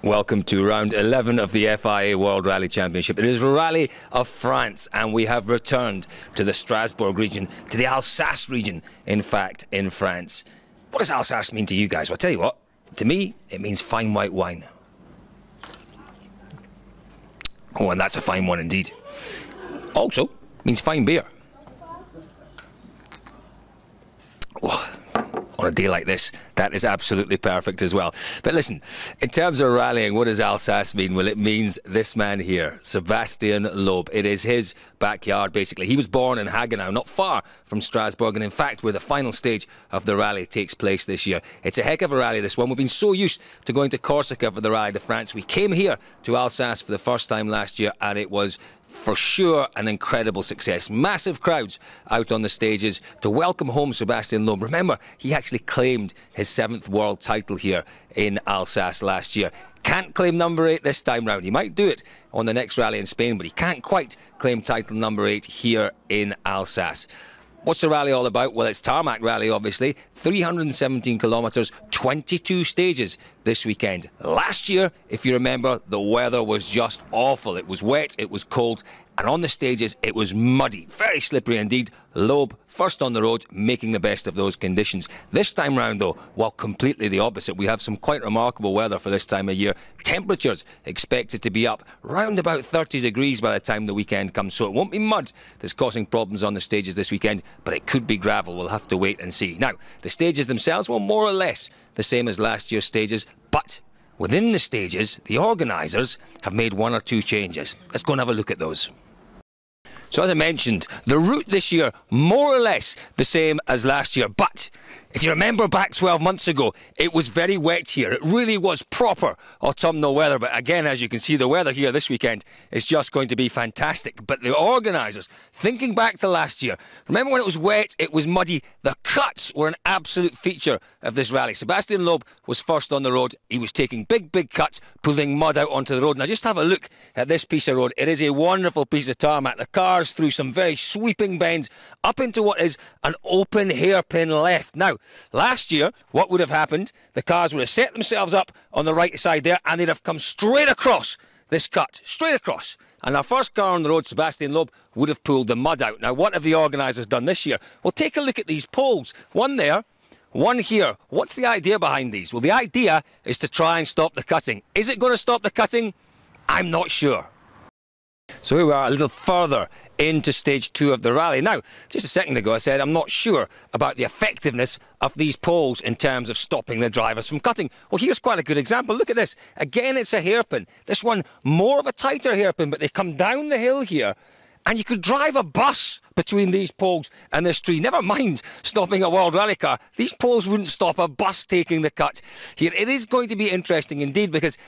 Welcome to round 11 of the FIA World Rally Championship. It is Rallye of France, and we have returned to the Strasbourg region, to the Alsace region, in fact, in France. What does Alsace mean to you guys? Well, I'll tell you what, to me, it means fine white wine. Oh, and that's a fine one indeed. Also, means fine beer. Oh, on a day like this, that is absolutely perfect as well. But listen, in terms of rallying, what does Alsace mean? Well, it means this man here, Sebastian Loeb. It is his backyard, basically. He was born in Hagenau, not far from Strasbourg, and in fact, where the final stage of the rally takes place this year. It's a heck of a rally, this one. We've been so used to going to Corsica for the Rallye de France. We came here to Alsace for the first time last year, and it was for sure an incredible success. Massive crowds out on the stages to welcome home Sebastian Loeb. Remember, he actually claimed his 7th world title here in Alsace last year. Can't claim number 8 this time round. He might do it on the next rally in Spain, but he can't quite claim title number 8 here in Alsace. What's the rally all about? Well, it's tarmac rally, obviously. 317 kilometres, 22 stages this weekend. Last year, if you remember, the weather was just awful. It was wet, it was cold, and on the stages, it was muddy. Very slippery indeed. Loeb, first on the road, making the best of those conditions. This time round, though, well, completely the opposite. We have some quite remarkable weather for this time of year. Temperatures expected to be up round about 30 degrees by the time the weekend comes. So it won't be mud that's causing problems on the stages this weekend, but it could be gravel. We'll have to wait and see. Now, the stages themselves, well, more or less the same as last year's stages, but within the stages, the organisers have made 1 or 2 changes. Let's go and have a look at those. So as I mentioned, the route this year, more or less the same as last year. But if you remember back 12 months ago, it was very wet here. It really was proper autumnal weather. But again, as you can see, the weather here this weekend is just going to be fantastic. But the organisers, thinking back to last year, remember when it was wet, it was muddy, the cuts were an absolute feature of this rally. Sebastian Loeb was first on the road. He was taking big cuts, pulling mud out onto the road. Now just have a look at this piece of road. It is a wonderful piece of tarmac. The cars through some very sweeping bends up into what is an open hairpin left. Now, last year, what would have happened? The cars would have set themselves up on the right side there, and they'd have come straight across this cut, straight across. And our first car on the road, Sebastian Loeb, would have pulled the mud out. Now, what have the organisers done this year? Well, take a look at these poles. One there, one here. What's the idea behind these? Well, the idea is to try and stop the cutting. Is it going to stop the cutting? I'm not sure. So here we are, a little further into stage 2 of the rally. Now, just a second ago I said I'm not sure about the effectiveness of these poles in terms of stopping the drivers from cutting. Well, here's quite a good example. Look at this. Again, it's a hairpin. This one, more of a tighter hairpin, but they come down the hill here, and you could drive a bus between these poles and this tree. Never mind stopping a World Rally car. These poles wouldn't stop a bus taking the cut here. It is going to be interesting indeed, because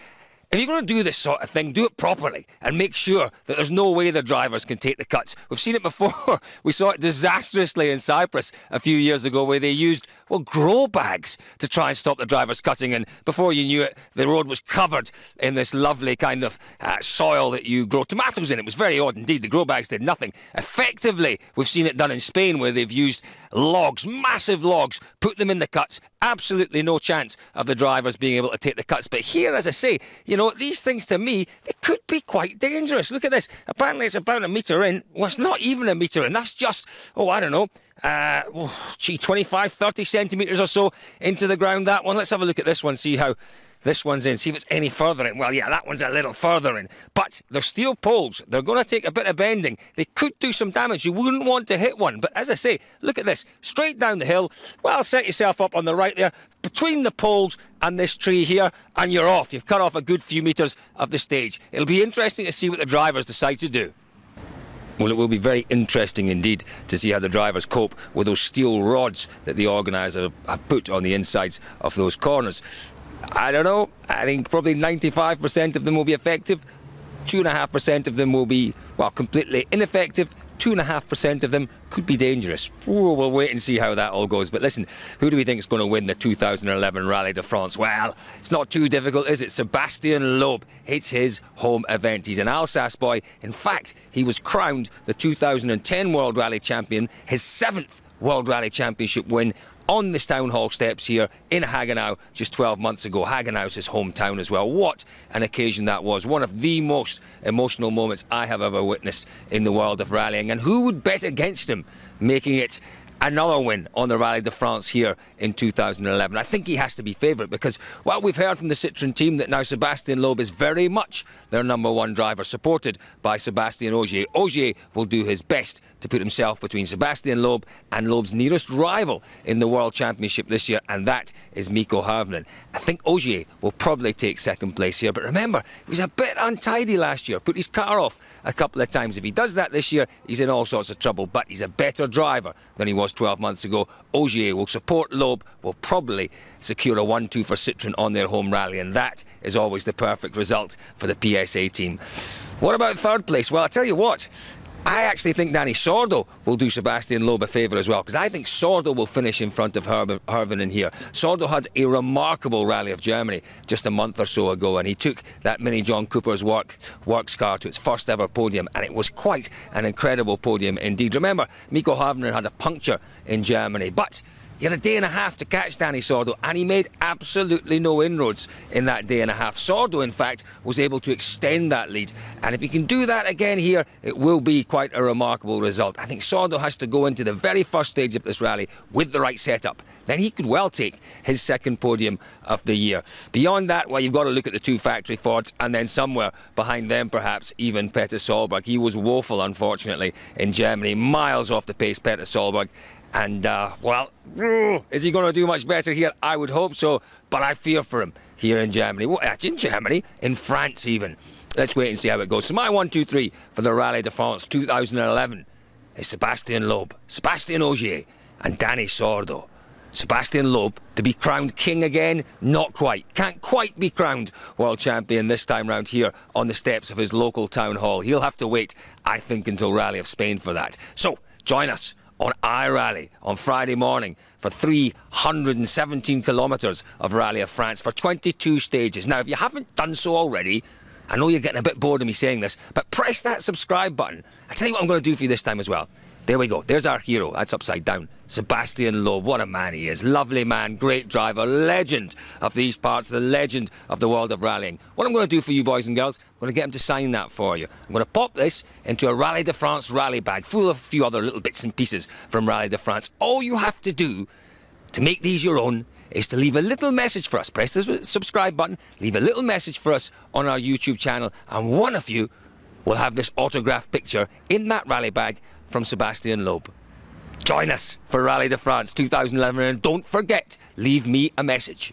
if you're going to do this sort of thing, do it properly and make sure that there's no way the drivers can take the cuts. We've seen it before. We saw it disastrously in Cyprus a few years ago, where they used, well, grow bags to try and stop the drivers cutting, and before you knew it, the road was covered in this lovely kind of soil that you grow tomatoes in. It was very odd indeed. The grow bags did nothing. Effectively, we've seen it done in Spain, where they've used logs, massive logs, put them in the cuts. Absolutely no chance of the drivers being able to take the cuts. But here, as I say, you know, these things to me, they could be quite dangerous. Look at this. Apparently it's about 1 metre in. Well, it's not even 1 metre in. That's just, oh, I don't know, 25, 30 centimetres or so into the ground, that one. Let's have a look at this one, see how this one's in, see if it's any further in. Well, yeah, that one's a little further in. But they're steel poles. They're going to take a bit of bending. They could do some damage. You wouldn't want to hit one. But as I say, look at this. Straight down the hill. Well, set yourself up on the right there, between the poles and this tree here, and you're off. You've cut off a good few metres of the stage. It'll be interesting to see what the drivers decide to do. Well, it will be very interesting indeed to see how the drivers cope with those steel rods that the organisers have put on the insides of those corners. I don't know. I think probably 95% of them will be effective. 2.5% of them will be, well, completely ineffective. 2.5% of them could be dangerous. Ooh, we'll wait and see how that all goes. But listen, who do we think is going to win the 2011 Rallye de France? Well, it's not too difficult, is it? Sebastian Loeb. It's his home event. He's an Alsace boy. In fact, he was crowned the 2010 World Rally Champion, his 7th World Rally Championship win on this town hall steps here in Hagenau just 12 months ago. Hagenau's his hometown as well. What an occasion that was. One of the most emotional moments I have ever witnessed in the world of rallying. And who would bet against him making it another win on the Rallye de France here in 2011. I think he has to be favourite because, well, we've heard from the Citroën team that now Sébastien Loeb is very much their #1 driver, supported by Sébastien Ogier. Ogier will do his best to put himself between Sébastien Loeb and Loeb's nearest rival in the World Championship this year, and that is Mikko Hirvonen. I think Ogier will probably take second place here, but remember, he was a bit untidy last year, put his car off a couple of times. If he does that this year, he's in all sorts of trouble, but he's a better driver than he was 12 months ago. Ogier will support Loeb, will probably secure a 1-2 for Citroën on their home rally, and that is always the perfect result for the PSA team. What about third place? Well, I tell you what, I actually think Danny Sordo will do Sébastien Loeb a favour as well, because I think Sordo will finish in front of Hirvonen here. Sordo had a remarkable Rally of Germany just a month or so ago, and he took that Mini John Cooper's works car to its first ever podium, and it was quite an incredible podium indeed. Remember, Mikko Hirvonen had a puncture in Germany, but he had a day and a half to catch Danny Sordo, and he made absolutely no inroads in that day and a half. Sordo, in fact, was able to extend that lead, and if he can do that again here, it will be quite a remarkable result. I think Sordo has to go into the very first stage of this rally with the right setup. Then he could well take his second podium of the year. Beyond that, well, you've got to look at the two factory Fords, and then somewhere behind them, perhaps, even Petter Solberg. He was woeful, unfortunately, in Germany, miles off the pace, Petter Solberg. And, well, is he going to do much better here? I would hope so, but I fear for him here in Germany. Well, in Germany, in France even. Let's wait and see how it goes. So my 1, 2, 3 for the Rallye de France 2011 is Sébastien Loeb, Sébastien Ogier and Danny Sordo. Sébastien Loeb to be crowned king again? Not quite. Can't quite be crowned world champion this time round here on the steps of his local town hall. He'll have to wait, I think, until Rally of Spain for that. So, join us on iRally on Friday morning for 317 kilometres of Rally of France for 22 stages. Now, if you haven't done so already, I know you're getting a bit bored of me saying this, but press that subscribe button. I'll tell you what I'm going to do for you this time as well. There we go. There's our hero. That's upside down. Sébastien Loeb. What a man he is. Lovely man, great driver, legend of these parts, the legend of the world of rallying. What I'm going to do for you, boys and girls, I'm going to get him to sign that for you. I'm going to pop this into a Rallye de France rally bag full of a few other little bits and pieces from Rallye de France. All you have to do to make these your own is to leave a little message for us. Press the subscribe button, leave a little message for us on our YouTube channel, and one of you will have this autographed picture in that rally bag from Sébastien Loeb. Join us for Rallye de France 2011, and don't forget, leave me a message.